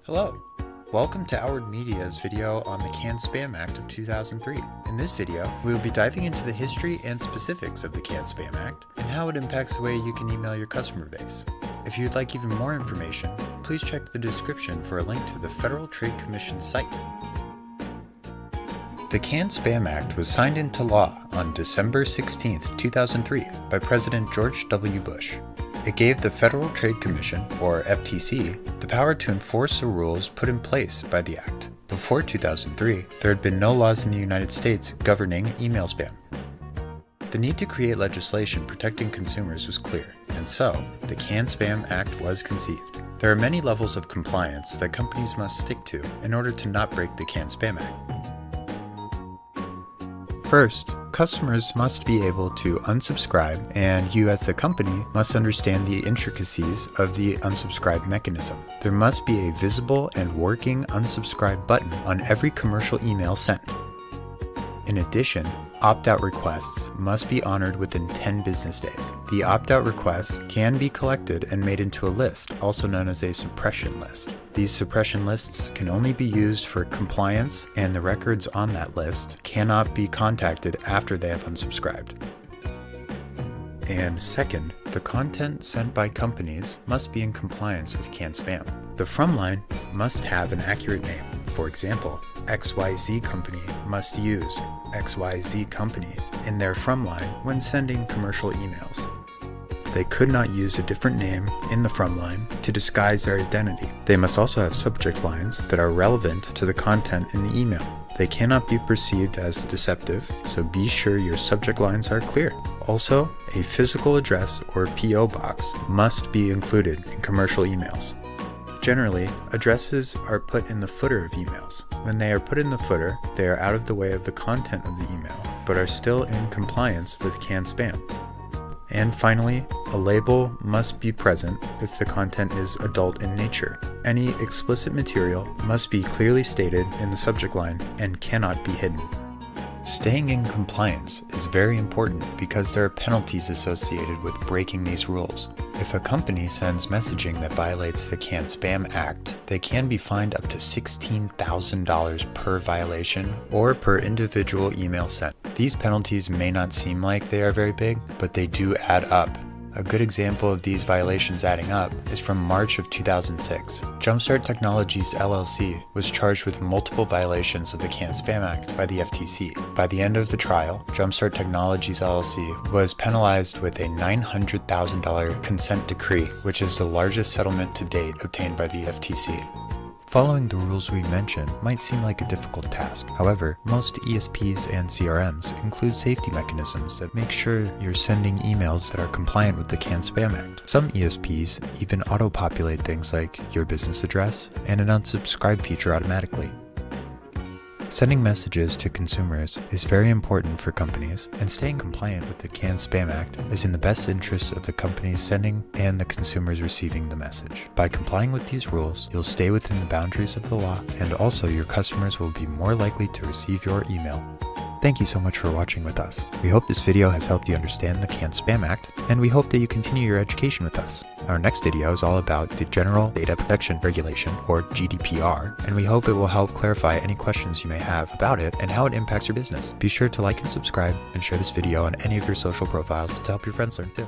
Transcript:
Hello, welcome to Outward Media's video on the Canned Spam Act of 2003. In this video, we will be diving into the history and specifics of the Canned Spam Act and how it impacts the way you can email your customer base. If you'd like even more information, please check the description for a link to the Federal Trade Commission site. The Canned Spam Act was signed into law on December 16, 2003 by President George W. Bush. It gave the Federal Trade Commission, or FTC, the power to enforce the rules put in place by the Act. Before 2003, there had been no laws in the United States governing email spam. The need to create legislation protecting consumers was clear, and so the Canned Spam Act was conceived. There are many levels of compliance that companies must stick to in order to not break the Canned Spam Act. First, customers must be able to unsubscribe, and you as the company must understand the intricacies of the unsubscribe mechanism. There must be a visible and working unsubscribe button on every commercial email sent. In addition, opt-out requests must be honored within 10 business days. The opt-out requests can be collected and made into a list, also known as a suppression list. These suppression lists can only be used for compliance, and the records on that list cannot be contacted after they have unsubscribed. And second, the content sent by companies must be in compliance with Canned Spam. The from line must have an accurate name. For example, XYZ Company must use XYZ Company in their from line when sending commercial emails. They could not use a different name in the from line to disguise their identity. They must also have subject lines that are relevant to the content in the email. They cannot be perceived as deceptive, so be sure your subject lines are clear. Also, a physical address or PO box must be included in commercial emails. Generally, addresses are put in the footer of emails. When they are put in the footer, they are out of the way of the content of the email, but are still in compliance with Canned Spam. And finally, a label must be present if the content is adult in nature. Any explicit material must be clearly stated in the subject line and cannot be hidden. Staying in compliance is very important because there are penalties associated with breaking these rules. If a company sends messaging that violates the Canned Spam Act, they can be fined up to $16,000 per violation or per individual email sent. These penalties may not seem like they are very big, but they do add up. A good example of these violations adding up is from March of 2006. Jumpstart Technologies LLC was charged with multiple violations of the Canned Spam Act by the FTC. By the end of the trial, Jumpstart Technologies LLC was penalized with a $900,000 consent decree, which is the largest settlement to date obtained by the FTC. Following the rules we mentioned might seem like a difficult task. However, most ESPs and CRMs include safety mechanisms that make sure you're sending emails that are compliant with the Canned Spam Act. Some ESPs even auto-populate things like your business address and an unsubscribe feature automatically. Sending messages to consumers is very important for companies, and staying compliant with the Canned Spam Act is in the best interest of the companies sending and the consumers receiving the message. By complying with these rules, you'll stay within the boundaries of the law, and also your customers will be more likely to receive your email. Thank you so much for watching with us. We hope this video has helped you understand the Canned Spam Act, and we hope that you continue your education with us. Our next video is all about the General Data Protection Regulation, or GDPR, and we hope it will help clarify any questions you may have about it and how it impacts your business. Be sure to like and subscribe, and share this video on any of your social profiles to help your friends learn too.